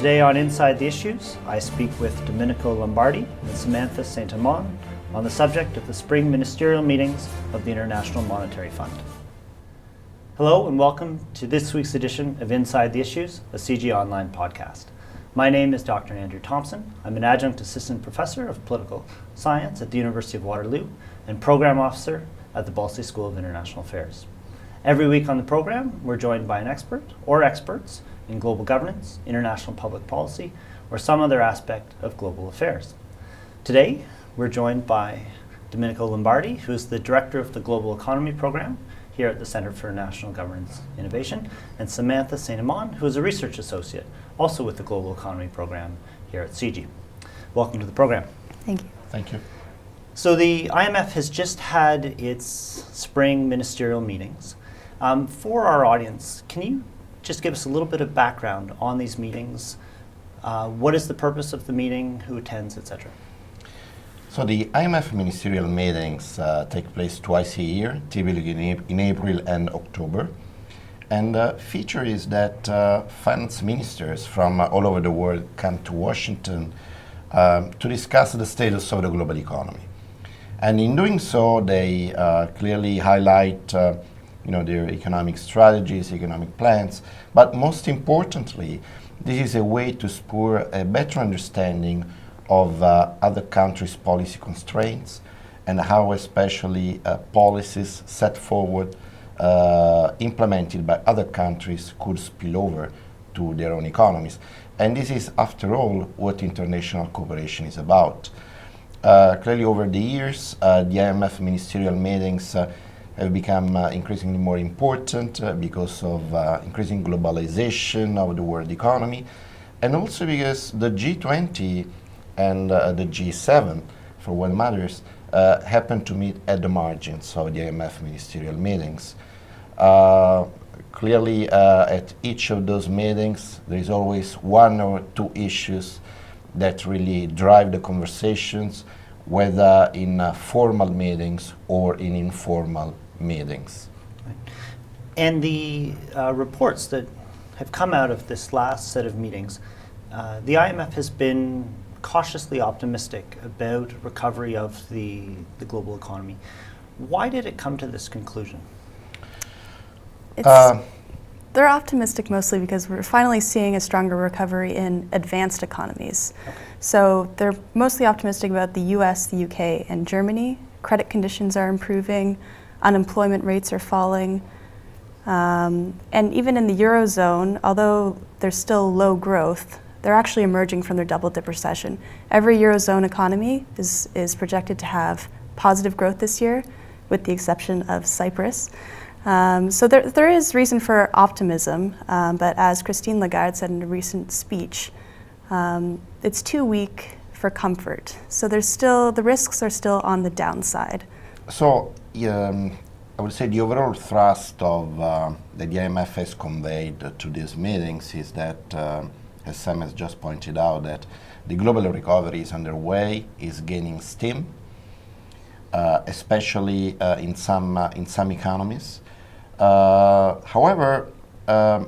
Today on Inside the Issues, I speak with Domenico Lombardi and Samantha Amand on the subject of the spring ministerial meetings of the International Monetary Fund. Hello and welcome to this week's edition of Inside the Issues, a CIGI online podcast. My name is Dr. Andrew Thompson. I'm an adjunct assistant professor of political science at the University of Waterloo and program officer at the Balsey School of International Affairs. Every week on the program, we're joined by an expert or experts in global governance, international public policy, or some other aspect of global affairs. Today, we're joined by Domenico Lombardi, who is the director of the Global Economy Program here at the Center for National Governance Innovation, and Samantha Amand, who is a research associate, also with the Global Economy Program here at CIGI. Welcome to the program. Thank you. Thank you. So the IMF has just had its spring ministerial meetings. For our audience, can you just give us a little bit of background on these meetings? What is the purpose of the meeting, who attends, etc.? So the IMF ministerial meetings take place twice a year, typically in April and October. And the feature is that finance ministers from all over the world come to Washington to discuss the status of the global economy. And in doing so, they clearly highlight their economic strategies, economic plans, but most importantly, this is a way to spur a better understanding of other countries' policy constraints and how especially policies set forward, implemented by other countries could spill over to their own economies. And this is, after all, what international cooperation is about. Clearly over the years, the IMF ministerial meetings have become increasingly more important because of increasing globalization of the world economy, and also because the G20 and the G7, for what matters, happen to meet at the margins of the IMF ministerial meetings. Clearly, at each of those meetings, there is always one or two issues that really drive the conversations, whether in formal meetings or in informal meetings. And the reports that have come out of this last set of meetings, the IMF has been cautiously optimistic about recovery of the global economy. Why did it come to this conclusion? They're optimistic mostly because we're finally seeing a stronger recovery in advanced economies. Okay. So they're mostly optimistic about the US, the UK, and Germany. Credit conditions are improving, unemployment rates are falling, and even in the Eurozone, although there's still low growth, they're actually emerging from their double-dip recession. Every Eurozone economy is projected to have positive growth this year, with the exception of Cyprus. So there is reason for optimism, but as Christine Lagarde said in a recent speech, it's too weak for comfort. So the risks are still on the downside. So I would say the overall thrust of that the IMF has conveyed to these meetings is that, as Sam has just pointed out, that the global recovery is underway, is gaining steam, especially in some economies. However, while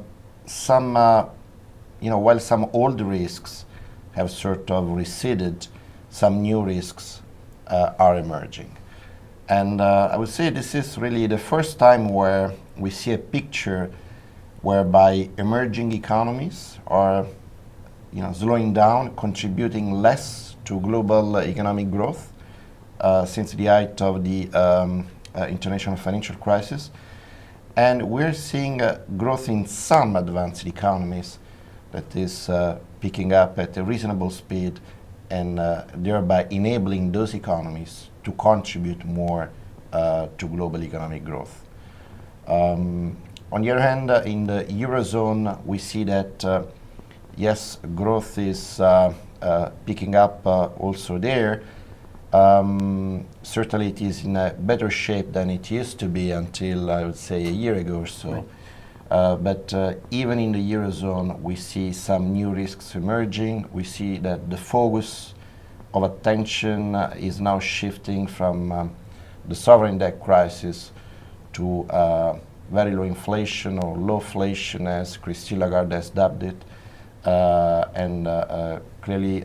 some old risks have sort of receded, some new risks are emerging. And I would say this is really the first time where we see a picture whereby emerging economies are slowing down, contributing less to global economic growth since the height of the international financial crisis. And we're seeing growth in some advanced economies that is picking up at a reasonable speed and thereby enabling those economies to contribute more to global economic growth. On the other hand, in the Eurozone, we see that, yes, growth is picking up also there. Certainly it is in a better shape than it used to be until, I would say, a year ago or so. Right. But even in the Eurozone, we see some new risks emerging. We see that the focus of attention is now shifting from the sovereign debt crisis to very low inflation or lowflation, as Christine Lagarde has dubbed it, and clearly,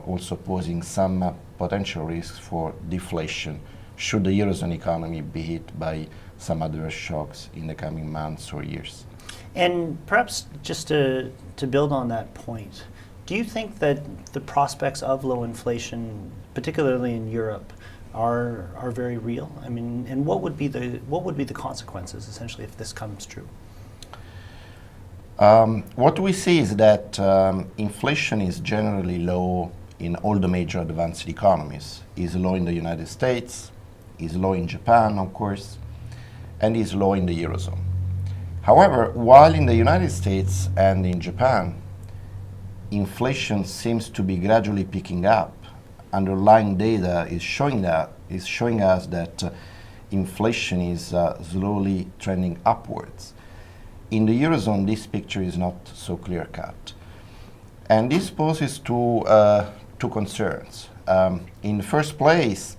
also posing some potential risks for deflation should the Eurozone economy be hit by some adverse shocks in the coming months or years. And perhaps just to build on that point, do you think that the prospects of low inflation, particularly in Europe, are very real? I mean, and what would be the consequences essentially if this comes true? What we see is that inflation is generally low in all the major advanced economies. Is low in the United States, is low in Japan, of course, and is low in the Eurozone. However, while in the United States and in Japan, inflation seems to be gradually picking up, underlying data is showing us that inflation is slowly trending upwards. In the Eurozone, this picture is not so clear-cut. And this poses two concerns. In the first place,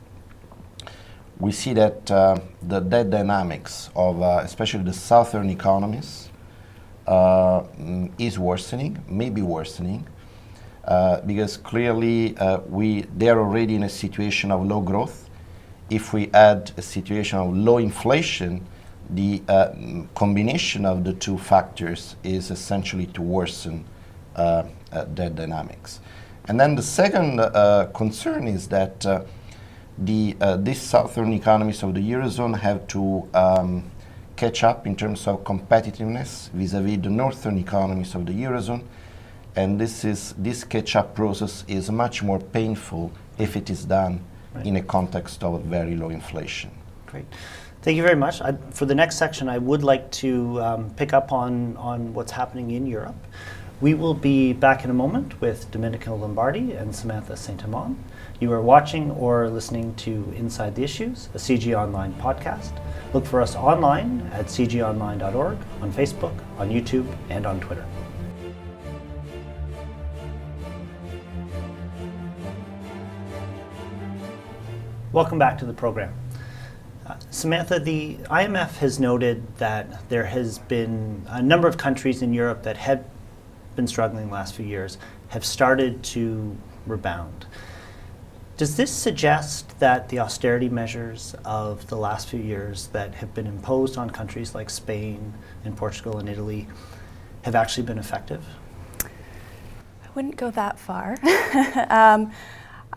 we see that the debt dynamics of especially the southern economies is worsening, maybe worsening, because clearly they are already in a situation of low growth. If we add a situation of low inflation, the combination of the two factors is essentially to worsen debt dynamics. And then the second concern is that these southern economies of the Eurozone have to catch up in terms of competitiveness vis-à-vis the northern economies of the Eurozone, and this catch-up process is much more painful if it is done in a context of very low inflation. Great. Thank you very much. For the next section, I would like to pick up on what's happening in Europe. We will be back in a moment with Domenico Lombardi and Samantha St. Amand. You are watching or listening to Inside the Issues, a CG Online podcast. Look for us online at cgonline.org, on Facebook, on YouTube, and on Twitter. Welcome back to the program. Samantha, the IMF has noted that there has been a number of countries in Europe that had been struggling the last few years have started to rebound. Does this suggest that the austerity measures of the last few years that have been imposed on countries like Spain and Portugal and Italy have actually been effective? I wouldn't go that far.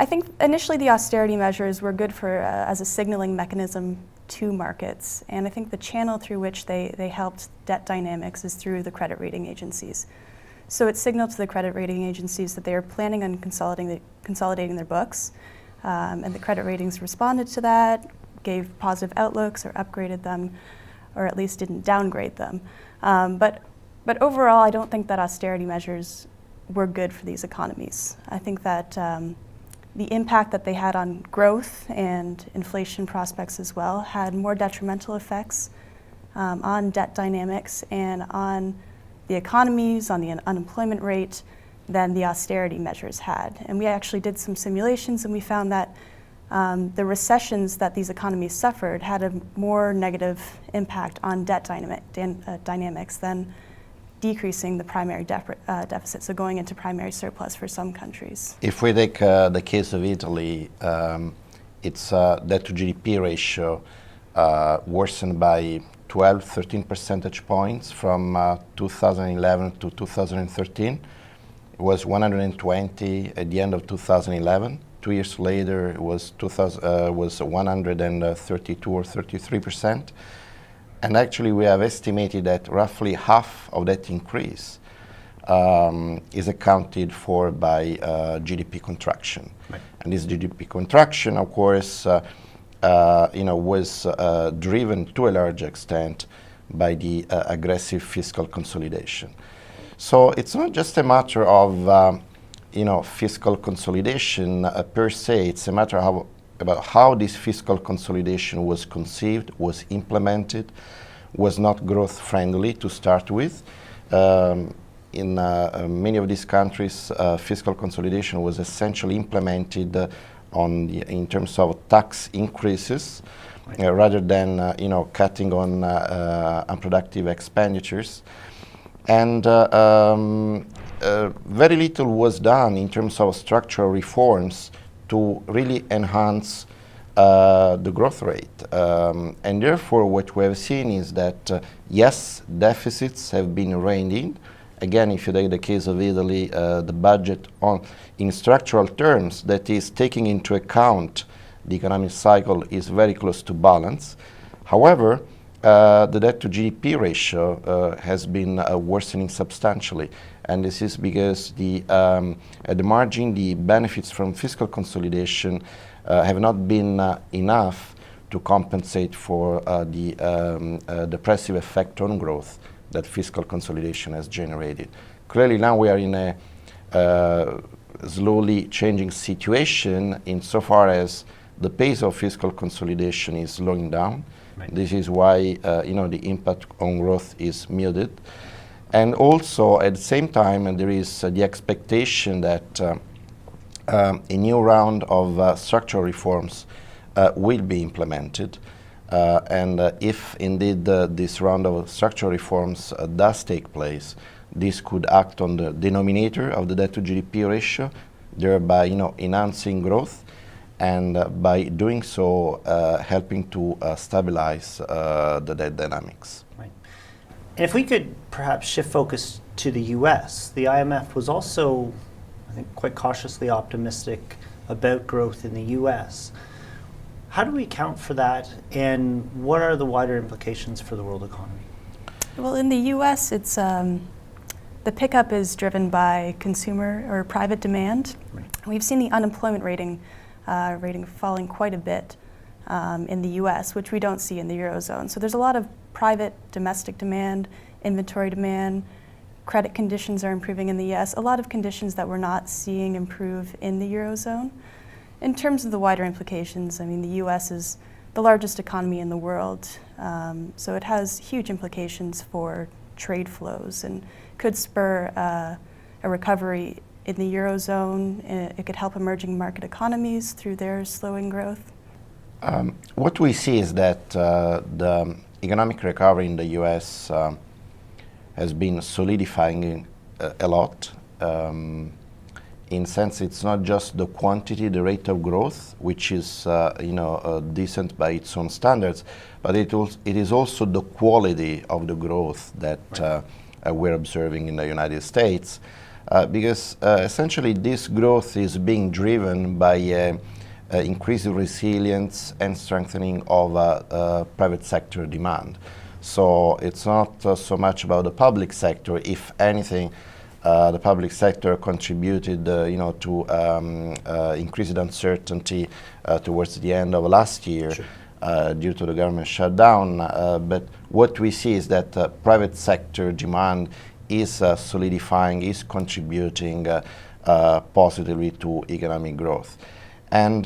I think initially the austerity measures were good for as a signaling mechanism to markets, and I think the channel through which they helped debt dynamics is through the credit rating agencies. So it signaled to the credit rating agencies that they are planning on consolidating their books, and the credit ratings responded to that, gave positive outlooks or upgraded them, or at least didn't downgrade them. But overall, I don't think that austerity measures were good for these economies. I think that the impact that they had on growth and inflation prospects as well had more detrimental effects on debt dynamics and on the economies, on the unemployment rate, than the austerity measures had. And we actually did some simulations, and we found that the recessions that these economies suffered had a more negative impact on debt dynamics than decreasing the primary deficit, so going into primary surplus for some countries. If we take the case of Italy, its debt to GDP ratio worsened by 12, 13 percentage points from 2011 to 2013. It was 120 at the end of 2011. 2 years later, it was 132 or 33%. And actually, we have estimated that roughly half of that increase is accounted for by GDP contraction. Right. And this GDP contraction, of course, was driven to a large extent by the aggressive fiscal consolidation. So it's not just a matter of fiscal consolidation per se. It's a matter about how this fiscal consolidation was conceived, was implemented, was not growth friendly to start with. In many of these countries, fiscal consolidation was essentially implemented in terms of tax increases, rather than cutting on unproductive expenditures. And very little was done in terms of structural reforms to really enhance the growth rate. And therefore, what we have seen is that, yes, deficits have been reined in. Again, if you take the case of Italy, the budget in structural terms, that is taking into account the economic cycle, is very close to balance. However, the debt to GDP ratio has been worsening substantially. And this is because at the margin, the benefits from fiscal consolidation have not been enough to compensate for the depressive effect on growth that fiscal consolidation has generated. Clearly now we are in a slowly changing situation insofar as the pace of fiscal consolidation is slowing down. Right. This is why the impact on growth is muted. And also at the same time there is the expectation that a new round of structural reforms will be implemented. And if indeed this round of structural reforms does take place, this could act on the denominator of the debt to GDP ratio, thereby enhancing growth, and by doing so helping to stabilize the debt dynamics. Right. And if we could perhaps shift focus to the US, the IMF was also, I think, quite cautiously optimistic about growth in the US. How do we account for that, and what are the wider implications for the world economy? Well, in the US, it's the pickup is driven by consumer or private demand. Right. We've seen the unemployment rating falling quite a bit in the US, which we don't see in the Eurozone. So there's a lot of private domestic demand, inventory demand, credit conditions are improving in the US, a lot of conditions that we're not seeing improve in the Eurozone. In terms of the wider implications, I mean, the US is the largest economy in the world, so it has huge implications for trade flows and could spur a recovery in the Eurozone. It could help emerging market economies through their slowing growth. What we see is that the economic recovery in the US has been solidifying a lot. In sense, it's not just the quantity, the rate of growth, which is decent by its own standards, but it is also the quality of the growth that we're observing in the United States, because essentially this growth is being driven by increased resilience and strengthening of private sector demand. So it's not so much about the public sector. If anything, the public sector contributed, to increased uncertainty towards the end of last year. Sure. Due to the government shutdown. But what we see is that private sector demand is solidifying, is contributing positively to economic growth. And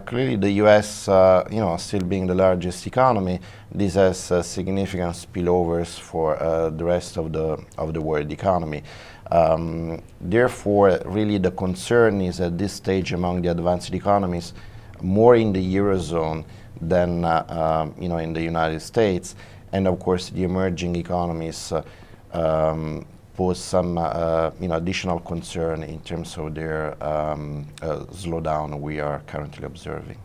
clearly the US, still being the largest economy, this has significant spillovers for the rest of the world economy. Therefore, really the concern is at this stage among the advanced economies, more in the Eurozone than in the United States. And of course, the emerging economies pose some additional concern in terms of their slowdown we are currently observing.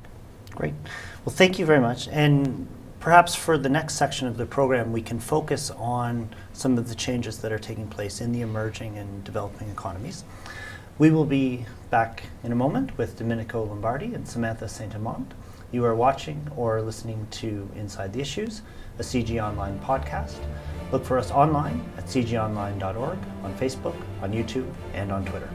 Great. Well, thank you very much. And perhaps for the next section of the program, we can focus on some of the changes that are taking place in the emerging and developing economies. We will be back in a moment with Domenico Lombardi and Samantha St. Amand. You are watching or listening to Inside the Issues, a CIGI Online podcast. Look for us online at cgonline.org, on Facebook, on YouTube, and on Twitter.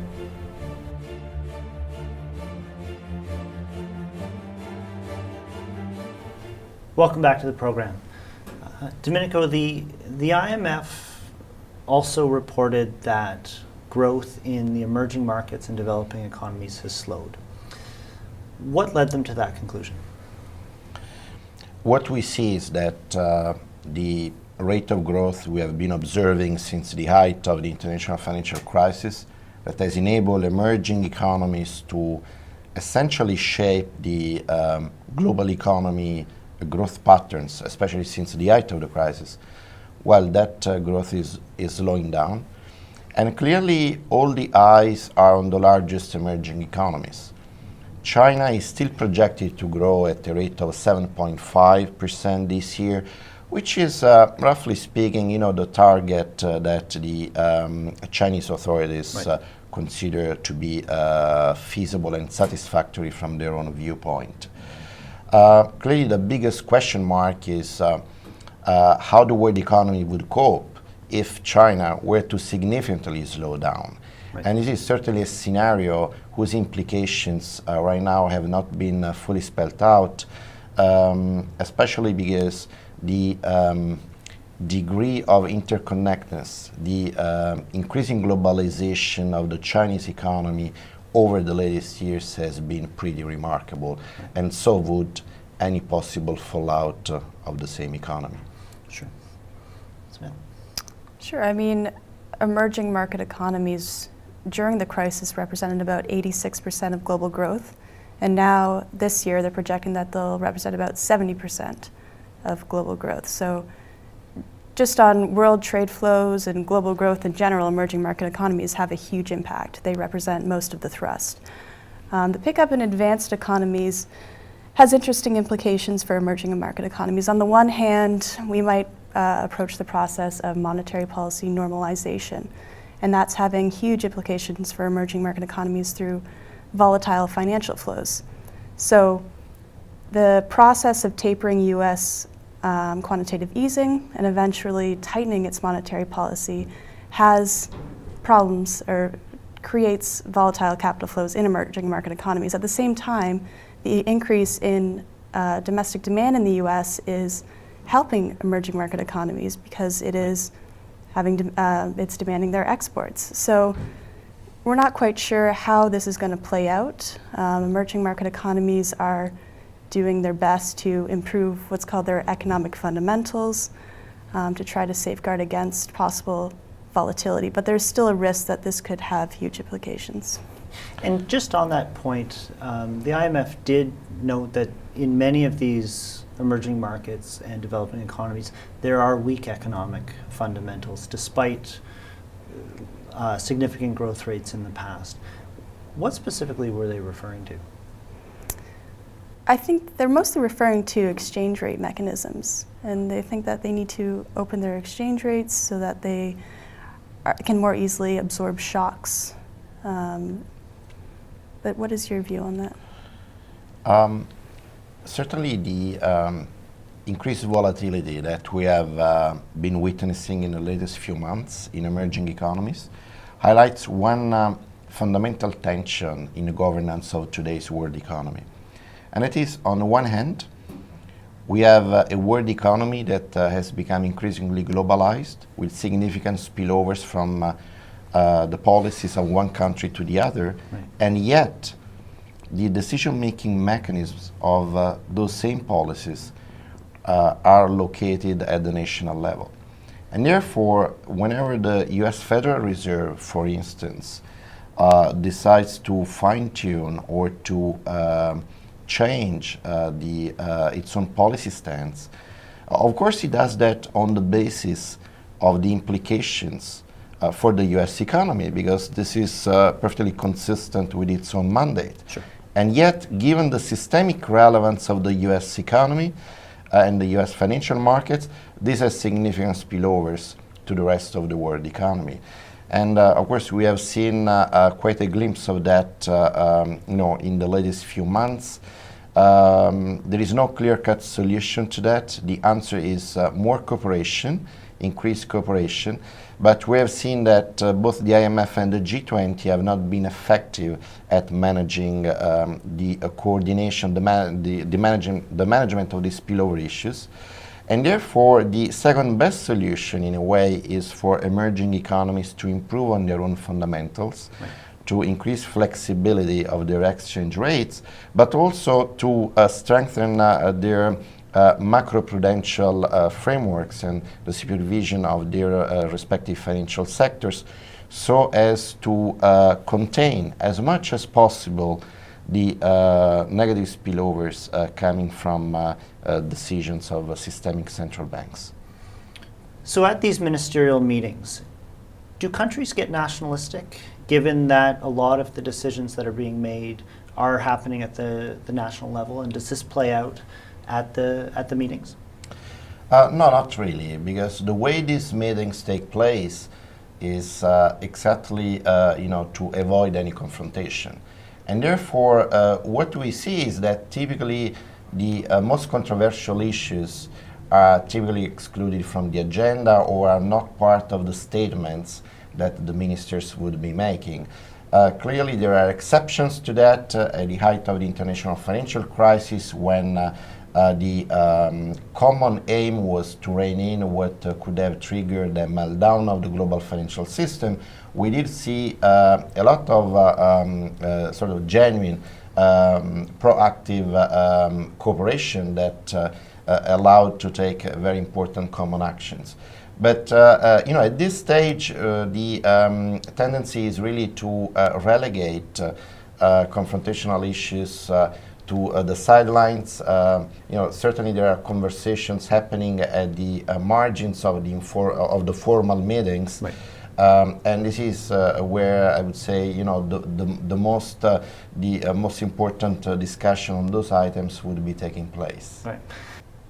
Welcome back to the program. Domenico, the IMF also reported that growth in the emerging markets and developing economies has slowed. What led them to that conclusion? What we see is that the rate of growth we have been observing since the height of the international financial crisis that has enabled emerging economies to essentially shape the global economy growth patterns, especially since the height of the crisis, while that growth is slowing down. And clearly, all the eyes are on the largest emerging economies. China is still projected to grow at a rate of 7.5% this year, which is, roughly speaking, the target that the Chinese authorities consider to be feasible and satisfactory from their own viewpoint. Clearly, the biggest question mark is how the world economy would cope if China were to significantly slow down. Right. And this is certainly a scenario whose implications right now have not been fully spelled out, especially because the degree of interconnectedness, the increasing globalization of the Chinese economy over the latest years has been pretty remarkable, and so would any possible fallout of the same economy. Sure. Samantha? Sure. I mean, emerging market economies during the crisis represented about 86% of global growth, and now this year they're projecting that they'll represent about 70% of global growth. So just on world trade flows and global growth in general, emerging market economies have a huge impact. They represent most of the thrust. The pickup in advanced economies has interesting implications for emerging market economies. On the one hand, we might approach the process of monetary policy normalization, and that's having huge implications for emerging market economies through volatile financial flows. So the process of tapering U.S. Quantitative easing and eventually tightening its monetary policy has problems or creates volatile capital flows in emerging market economies. At the same time, the increase in domestic demand in the U.S. is helping emerging market economies because it is it's demanding their exports. So we're not quite sure how this is going to play out. Emerging market economies are doing their best to improve what's called their economic fundamentals to try to safeguard against possible volatility. But there's still a risk that this could have huge implications. And just on that point, the IMF did note that in many of these emerging markets and developing economies, there are weak economic fundamentals despite significant growth rates in the past. What specifically were they referring to? I think they're mostly referring to exchange rate mechanisms, and they think that they need to open their exchange rates so that they can more easily absorb shocks. But what is your view on that? Certainly the increased volatility that we have been witnessing in the latest few months in emerging economies highlights one fundamental tension in the governance of today's world economy. And it is, on the one hand, we have a world economy that has become increasingly globalized with significant spillovers from the policies of one country to the other, right. And yet the decision-making mechanisms of those same policies are located at the national level. And therefore, whenever the US Federal Reserve, for instance, decides to fine-tune or to change its own policy stance, of course it does that on the basis of the implications for the US economy, because this is perfectly consistent with its own mandate. Sure. And yet, given the systemic relevance of the US economy and the US financial markets, this has significant spillovers to the rest of the world economy. And of course, we have seen quite a glimpse of that in the latest few months. There is no clear-cut solution to that. The answer is more cooperation, increased cooperation. But we have seen that both the IMF and the G20 have not been effective at managing the coordination, the management of these spillover issues. And therefore, the second best solution, in a way, is for emerging economies to improve on their own fundamentals, right. To increase flexibility of their exchange rates, but also to strengthen their macroprudential frameworks and the supervision of their respective financial sectors, so as to contain as much as possible the negative spillovers coming from decisions of systemic central banks. So at these ministerial meetings, Do countries get nationalistic, given that a lot of the decisions that are being made are happening at the national level, and does this play out at the meetings? No, not really, because the way these meetings take place is exactly to avoid any confrontation. And therefore, what we see is that typically the most controversial issues are typically excluded from the agenda or are not part of the statements that the ministers would be making. Clearly, there are exceptions to that at the height of the international financial crisis, when the common aim was to rein in what could have triggered a meltdown of the global financial system. We did see a lot of sort of genuine proactive cooperation that allowed to take very important common actions. But at this stage, the tendency is really to relegate confrontational issues to the sidelines. Certainly there are conversations happening at the margins of the formal meetings. Right. And this is where I would say, the most important discussion on those items would be taking place. Right.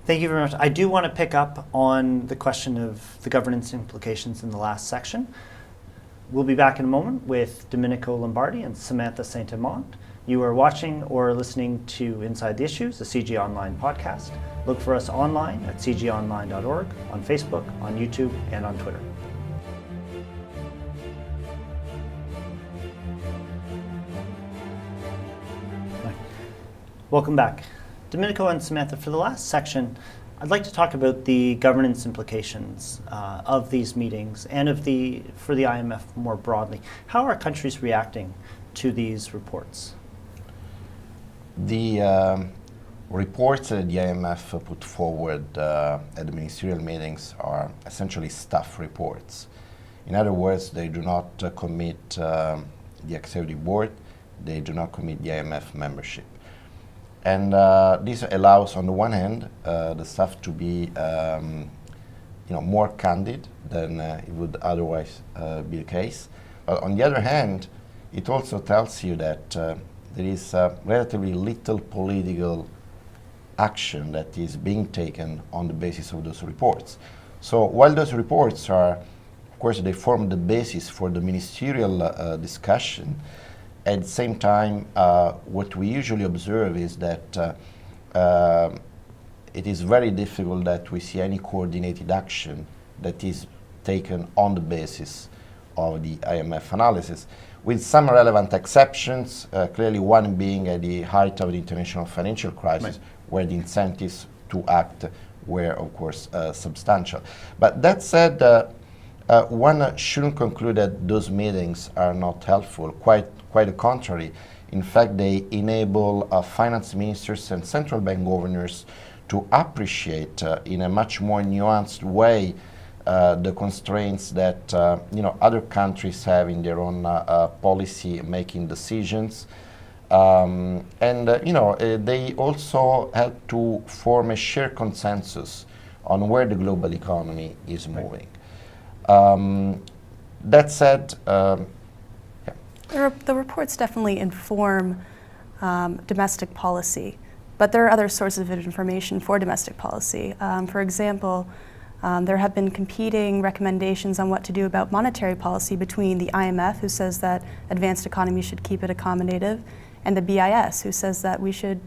Thank you very much. I do want to pick up on the question of the governance implications in the last section. We'll be back in a moment with Domenico Lombardi and Samantha St. Amand. You are watching or listening to Inside the Issues, the CG Online podcast. Look for us online at cgonline.org, on Facebook, on YouTube, and on Twitter. Welcome back. Domenico and Samantha, for the last section, I'd like to talk about the governance implications of these meetings and for the IMF more broadly. How are countries reacting to these reports? The reports that the IMF put forward at the ministerial meetings are essentially staff reports. In other words, they do not commit the executive board, they do not commit the IMF membership. And this allows, on the one hand, the staff to be more candid than it would otherwise be the case. But on the other hand, it also tells you that there is relatively little political action that is being taken on the basis of those reports. So while those reports are, of course, they form the basis for the ministerial discussion, at the same time, what we usually observe is that it is very difficult that we see any coordinated action that is taken on the basis of the IMF analysis, with some relevant exceptions, clearly one being at the height of the international financial crisis, right, where the incentives to act were, of course, substantial. But that said, one shouldn't conclude that those meetings are not helpful. Quite the contrary. In fact, they enable finance ministers and central bank governors to appreciate in a much more nuanced way the constraints that other countries have in their own policy making decisions, they also help to form a shared consensus on where the global economy is moving. That said, the reports definitely inform domestic policy, but there are other sources of information for domestic policy. For example, there have been competing recommendations on what to do about monetary policy between the IMF, who says that advanced economies should keep it accommodative, and the BIS, who says that we should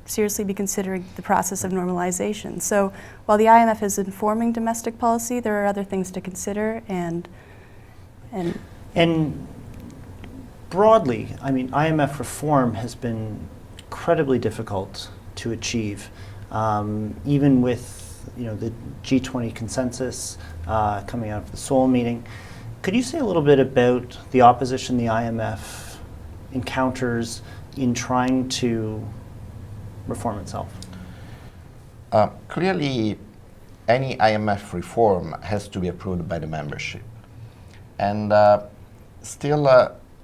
seriously be considering the process of normalization. So while the IMF is informing domestic policy, there are other things to consider, and broadly, I mean, IMF reform has been incredibly difficult to achieve, even with the G20 consensus coming out of the Seoul meeting. Could you say a little bit about the opposition the IMF encounters in trying to reform itself? Clearly, any IMF reform has to be approved by the membership. And still,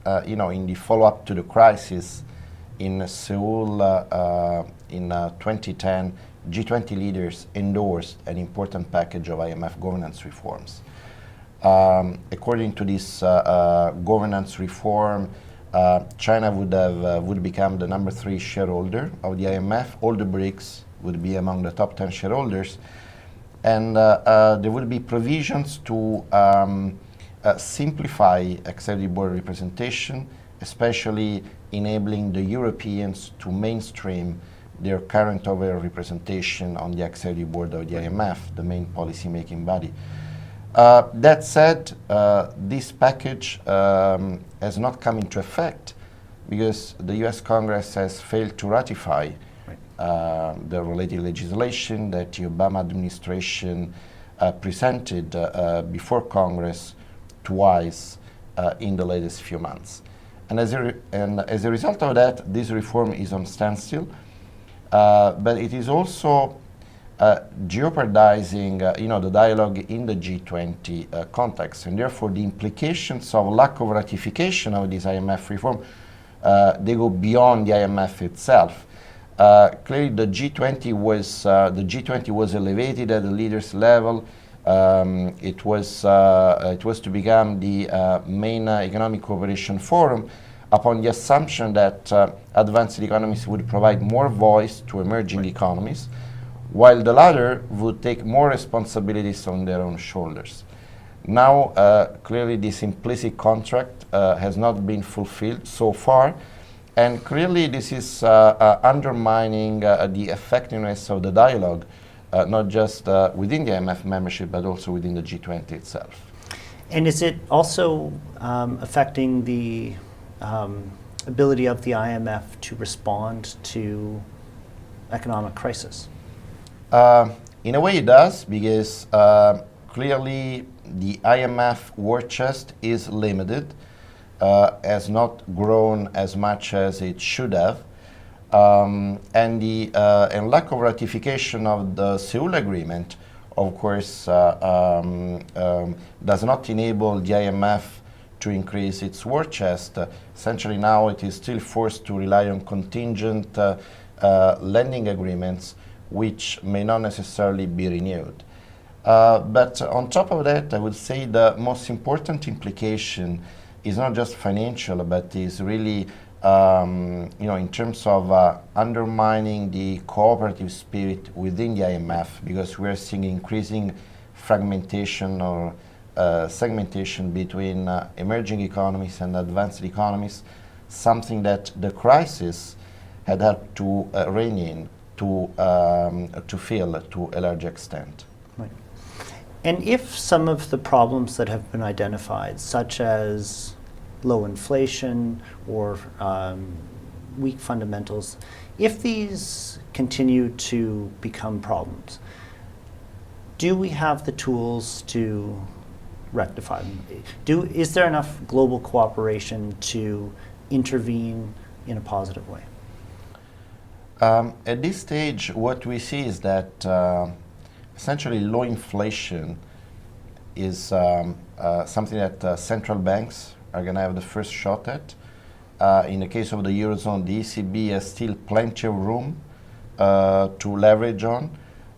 in the follow-up to the crisis in Seoul in 2010, G20 leaders endorsed an important package of IMF governance reforms. according to this governance reform, China would become the number 3 shareholder of the IMF. All the BRICS would be among the top 10 shareholders. And there will be provisions to simplify executive board representation, especially enabling the Europeans to mainstream their current over-representation on the executive board of the IMF, the main policy-making body. That said, this package has not come into effect because the US Congress has failed to ratify the related legislation that the Obama administration presented before Congress twice in the latest few months. And as a result of that, this reform is on standstill, but it is also jeopardizing the dialogue in the G20 context, and therefore the implications of lack of ratification of this IMF reform, they go beyond the IMF itself. Clearly, the G20 was elevated at the leaders' level. It was to become the main economic cooperation forum upon the assumption that advanced economies would provide more voice to emerging economies, while the latter would take more responsibilities on their own shoulders. Now, clearly, this implicit contract has not been fulfilled so far, and clearly this is undermining the effectiveness of the dialogue, not just within the IMF membership, but also within the G20 itself. And is it also affecting the ability of the IMF to respond to economic crisis? In a way it does, because clearly the IMF war chest is limited, has not grown as much as it should have, and lack of ratification of the Seoul Agreement, of course, does not enable the IMF to increase its war chest. Essentially now it is still forced to rely on contingent lending agreements, which may not necessarily be renewed. But on top of that, I would say the most important implication is not just financial, but is really, in terms of undermining the cooperative spirit within the IMF, because we are seeing increasing fragmentation or segmentation between emerging economies and advanced economies, something that the crisis had helped to rein in, to fill to a large extent. Right. And if some of the problems that have been identified, such as low inflation or weak fundamentals, if these continue to become problems, do we have the tools to rectify them? Is there enough global cooperation to intervene in a positive way? At this stage, what we see is that essentially low inflation is something that central banks are going to have the first shot at. In the case of the Eurozone, the ECB has still plenty of room to leverage on.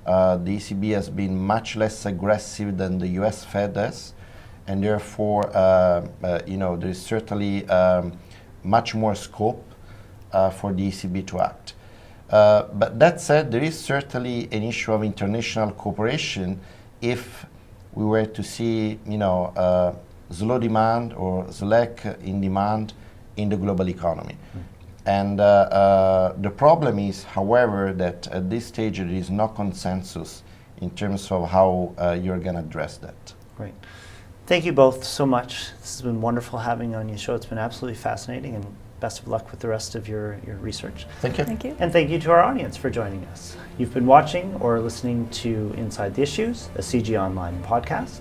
The ECB has been much less aggressive than the US Fed has, and therefore, there is certainly much more scope for the ECB to act. But that said, there is certainly an issue of international cooperation if we were to see, slow demand or slack in demand in the global economy. And the problem is, however, that at this stage there is no consensus in terms of how you're going to address that. Great. Thank you both so much. This has been wonderful having you on your show. It's been absolutely fascinating, and best of luck with the rest of your research. Thank you. Thank you. And thank you to our audience for joining us. You've been watching or listening to Inside the Issues, a CG Online podcast.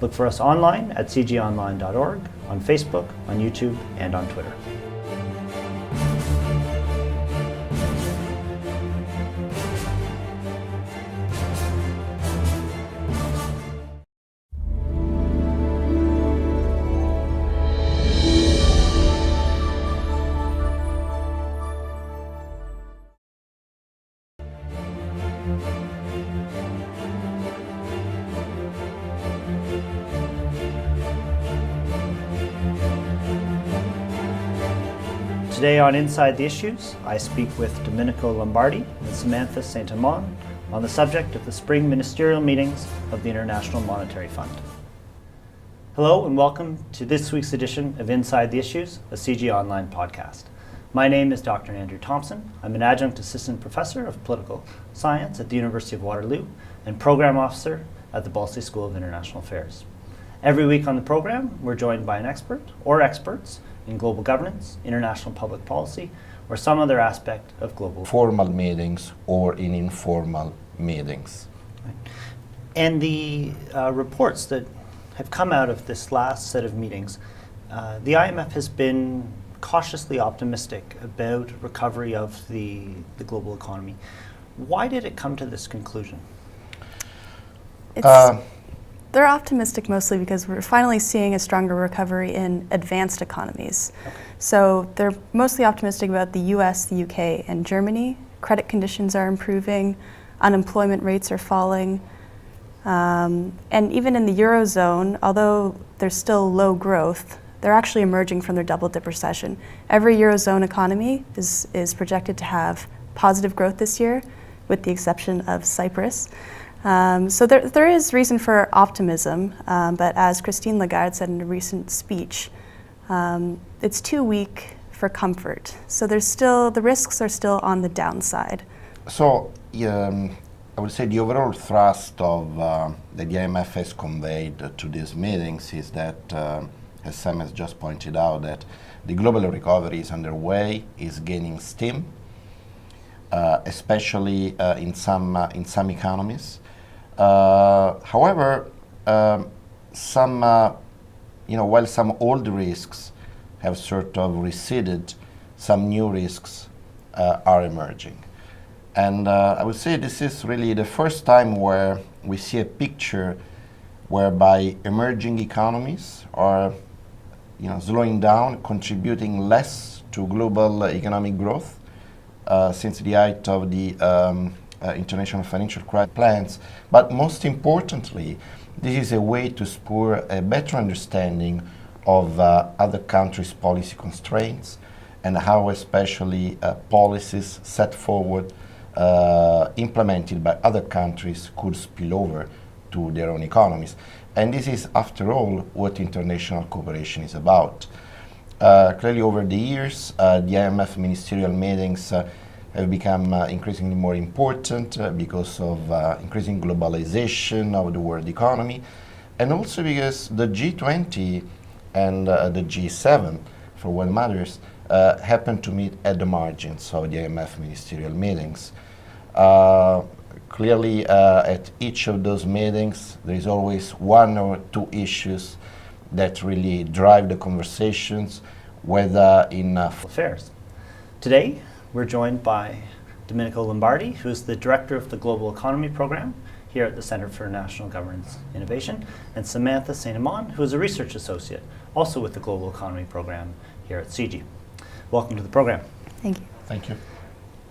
Look for us online at cgonline.org, on Facebook, on YouTube, and on Twitter. Today on Inside the Issues, I speak with Domenico Lombardi and Samantha St. Amand on the subject of the spring ministerial meetings of the International Monetary Fund. Hello and welcome to this week's edition of Inside the Issues, a CIGI online podcast. My name is Dr. Andrew Thompson. I'm an adjunct assistant professor of political science at the University of Waterloo and program officer at the Balsey School of International Affairs. Every week on the program, we're joined by an expert or experts in global governance, international public policy, or some other aspect of global formal meetings or in informal meetings. Right. And the reports that have come out of this last set of meetings, the IMF has been cautiously optimistic about recovery of the global economy. Why did it come to this conclusion? They're optimistic mostly because we're finally seeing a stronger recovery in advanced economies. Okay. So they're mostly optimistic about the US, the UK, and Germany. Credit conditions are improving, unemployment rates are falling, and even in the Eurozone, although there's still low growth, they're actually emerging from their double-dip recession. Every Eurozone economy is projected to have positive growth this year, with the exception of Cyprus. So there is reason for optimism, but as Christine Lagarde said in a recent speech, it's too weak for comfort. So the risks are still on the downside. So I would say the overall thrust of that the IMF has conveyed to these meetings is that, as Sam has just pointed out, that the global recovery is underway, is gaining steam, especially in some economies. However, while some old risks have sort of receded, some new risks are emerging. And I would say this is really the first time where we see a picture whereby emerging economies are slowing down, contributing less to global economic growth since the height of the international financial crisis plans. But most importantly, this is a way to spur a better understanding of other countries' policy constraints and how especially policies set forward, implemented by other countries could spill over to their own economies. And this is, after all, what international cooperation is about. Clearly, over the years, the IMF ministerial meetings have become increasingly more important because of increasing globalization of the world economy, and also because the G20 and the G7, for what matters, happen to meet at the margins of the IMF ministerial meetings. Clearly, at each of those meetings, there is always one or two issues that really drive the conversations, whether in affairs. Today, we're joined by Domenico Lombardi, who is the director of the Global Economy Program here at the Center for National Governance Innovation, and Samantha St. Amand, who is a research associate, also with the Global Economy Program here at CIGI. Welcome to the program. Thank you. Thank you.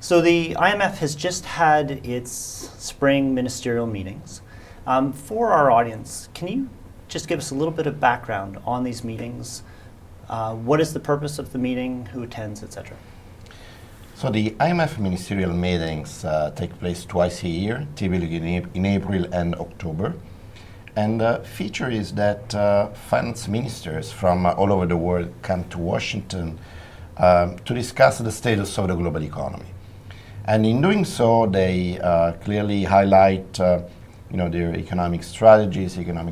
So the IMF has just had its spring ministerial meetings. For our audience, can you just give us a little bit of background on these meetings? What is the purpose of the meeting, who attends, etc.? So the IMF ministerial meetings take place twice a year, typically in April and October. And the feature is that finance ministers from all over the world come to Washington to discuss the status of the global economy. And in doing so, they clearly highlight their economic strategies, economic